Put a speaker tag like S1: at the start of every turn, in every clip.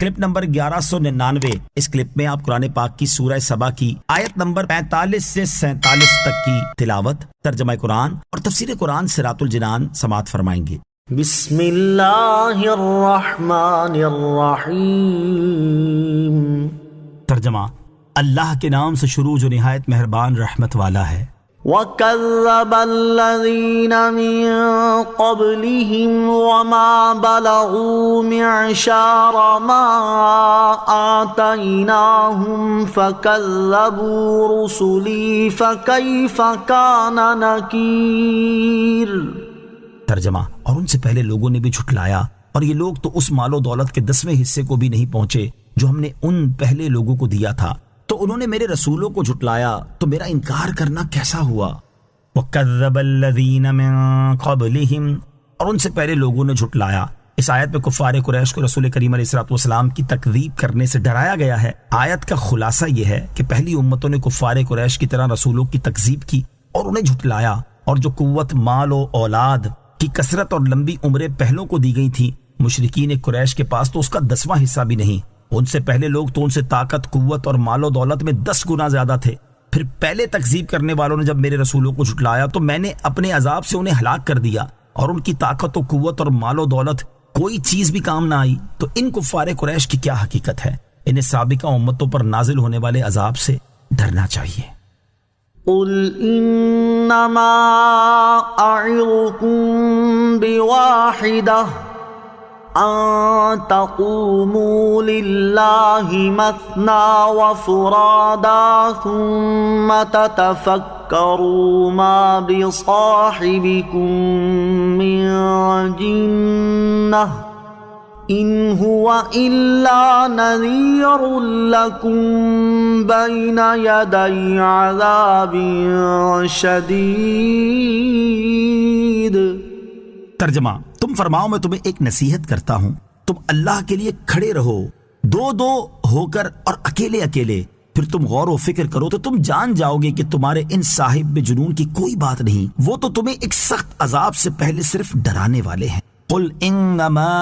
S1: Clip number 1199۔ اس clip میں آپ قرآن پاک کی سورہ سبا کی آیت نمبر 45 سے 47 تک کی تلاوت، ترجمہ قرآن اور تفسیر قرآن صراط الجنان سماعت فرمائیں گے۔
S2: بسم اللہ الرحمن الرحیم۔
S1: ترجمہ، اللہ کے نام سے شروع جو نہایت مہربان رحمت والا ہے۔
S2: وَكَذَّبَ الَّذِينَ مِن قَبْلِهِمْ وَمَا بَلَغُوا مِعْشَارَ مَا آتَيْنَاهُمْ فَكَذَّبُوا رُسُلِي فَكَيْفَ كَانَ نَكِيرِ۔
S1: ترجمہ، اور ان سے پہلے لوگوں نے بھی جھٹلایا، اور یہ لوگ تو اس مال و دولت کے 10ویں حصے کو بھی نہیں پہنچے جو ہم نے ان پہلے لوگوں کو دیا تھا، تو انہوں نے میرے رسولوں کو جھٹلایا، تو میرا انکار کرنا کیسا ہوا۔ وَكَذَّبَ الَّذِينَ مِن قَبْلِهِمْ، اور ان سے پہلے لوگوں نے جھٹلایا۔ اس آیت میں کفار قریش کو رسول کریم علیہ الصلوۃ والسلام کی تکذیب کرنے سے ڈرایا گیا ہے۔ آیت کا خلاصہ یہ ہے کہ پہلی امتوں نے کفار قریش کی طرح رسولوں کی تکذیب کی اور انہیں جھٹلایا، اور جو قوت مال و اولاد کی کثرت اور لمبی عمریں پہلوں کو دی گئی تھی، مشرکین قریش کے پاس تو اس کا 10واں حصہ بھی نہیں۔ ان سے پہلے لوگ تو ان سے طاقت، قوت اور مال و دولت میں 10 گنا زیادہ تھے۔ پھر پہلے تکذیب کرنے والوں نے جب میرے رسولوں کو جھٹلایا تو میں نے اپنے عذاب سے انہیں ہلاک کر دیا، اور ان کی طاقت و قوت اور مال و دولت کوئی چیز بھی کام نہ آئی۔ تو ان کفار قریش کی کیا حقیقت ہے؟ انہیں سابقہ امتوں پر نازل ہونے والے عذاب سے ڈرنا چاہیے۔
S2: قُلْ إِنَّمَا أَعِظُكُمْ بِوَاحِدَةٍ أَن تَقُومُوا لِلَّهِ مَثْنَىٰ وَفُرَادَىٰ ثُمَّ تَتَفَكَّرُوا مَا بِصَاحِبِكُم مِّن جِنَّةٍ إِنْ هُوَ إِلَّا نَذِيرٌ لَكُمْ بَيْنَ يَدَيْ عَذَابٍ شَدِيدٍ۔
S1: ترجمہ، تم فرماؤ میں تمہیں ایک نصیحت کرتا ہوں، تم اللہ کے لیے کھڑے رہو، دو دو ہو کر اور اکیلے اکیلے، پھر تم غور و فکر کرو تو تم جان جاؤ گے کہ تمہارے ان صاحب جنون کی کوئی بات نہیں، وہ تو تمہیں ایک سخت عذاب سے پہلے صرف ڈرانے والے ہیں۔ قل انما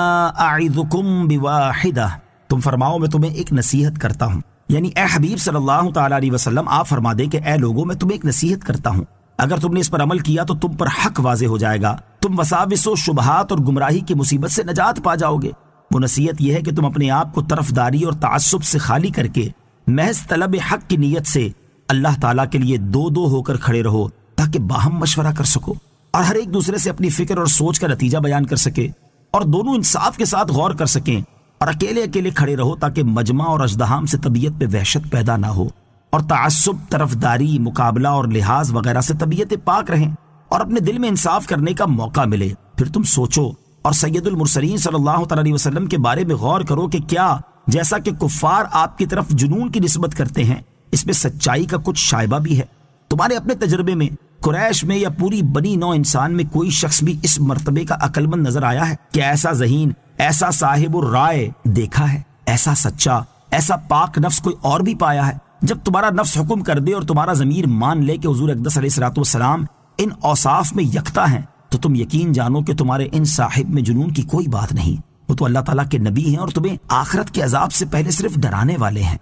S1: اعظکم بواحدہ، تم فرماؤ میں تمہیں ایک نصیحت کرتا ہوں، یعنی اے حبیب صلی اللہ تعالی علیہ وسلم آپ فرما دیں کہ اے لوگوں میں تمہیں ایک نصیحت کرتا ہوں، اگر تم نے اس پر عمل کیا تو تم پر حق واضح ہو جائے گا، تم وساوس و شبہات اور گمراہی کی مصیبت سے نجات پا جاؤ گے۔ وہ نصیحت یہ ہے کہ تم اپنے آپ کو طرفداری اور تعصب سے خالی کر کے محض طلب حق کی نیت سے اللہ تعالیٰ کے لیے دو دو ہو کر کھڑے رہو، تاکہ باہم مشورہ کر سکو اور ہر ایک دوسرے سے اپنی فکر اور سوچ کا نتیجہ بیان کر سکے، اور دونوں انصاف کے ساتھ غور کر سکیں، اور اکیلے اکیلے کھڑے رہو تاکہ مجمع اور اژدہام سے طبیعت پہ وحشت پیدا نہ ہو، اور تعصب، طرفداری، مقابلہ اور لحاظ وغیرہ سے طبیعتیں پاک رہیں، اور اپنے دل میں انصاف کرنے کا موقع ملے۔ پھر تم سوچو اور سید المرسلین صلی اللہ تعالی علیہ وسلم کے بارے میں غور کرو کہ کیا جیسا کہ کفار آپ کی طرف جنون کی نسبت کرتے ہیں، اس میں سچائی کا کچھ شائبہ بھی ہے؟ تمہارے اپنے تجربے میں قریش میں یا پوری بنی نوع انسان میں کوئی شخص بھی اس مرتبے کا عقل مند نظر آیا ہے کہ ایسا ذہین، ایسا صاحب الرائے دیکھا ہے، ایسا سچا، ایسا پاک نفس کوئی اور بھی پایا ہے؟ جب تمہارا نفس حکم کر دے اور تمہارا ضمیر مان لے کہ حضور اقدس علیہ الصلوۃ والسلام ان اوصاف میں یکتا ہیں، تو تم یقین جانو کہ تمہارے ان صاحب میں جنون کی کوئی بات نہیں، وہ تو اللہ تعالیٰ کے نبی ہیں اور تمہیں آخرت کے عذاب سے پہلے صرف ڈرانے والے ہیں۔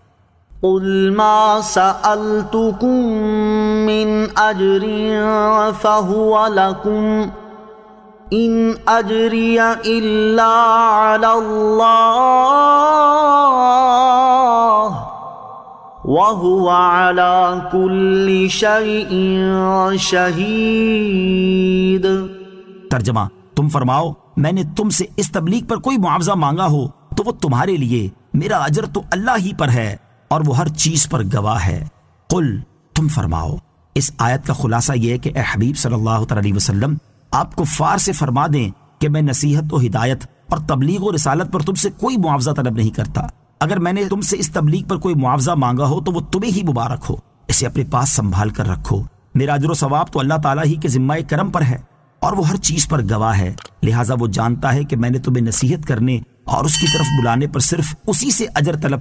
S2: قُلْ مَا سَأَلْتُكُم مِّنْ أَجْرٍ فَهُوَ لَكُمْ إِنْ أَجْرِيَ إِلَّا عَلَى اللَّهِ وَهُوَ عَلَى كُلِّ شَيْءٍ شَهِيدٌ۔
S1: ترجمہ، تم فرماؤ میں نے تم سے اس تبلیغ پر کوئی معاوضہ مانگا ہو تو وہ تمہارے لیے، میرا اجر تو اللہ ہی پر ہے اور وہ ہر چیز پر گواہ ہے۔ قل، تم فرماؤ، اس آیت کا خلاصہ یہ ہے کہ اے حبیب صلی اللہ علیہ وسلم آپ کفار سے فرما دیں کہ میں نصیحت و ہدایت اور تبلیغ و رسالت پر تم سے کوئی معاوضہ طلب نہیں کرتا، اگر میں نے تم سے اس تبلیغ پر کوئی معاوضہ مانگا ہو تو وہ تمہیں ہی مبارک ہو، اسے اپنے پاس سنبھال کر رکھو، میرا اجر و ثواب تو اللہ تعالیٰ ہی کے ذمہ کرم پر ہے اور وہ ہر چیز پر گواہ ہے، لہٰذا وہ جانتا ہے کہ میں نے تمہیں نصیحت کرنے اور اس کی طرف بلانے پر صرف اسی سے اجر طلب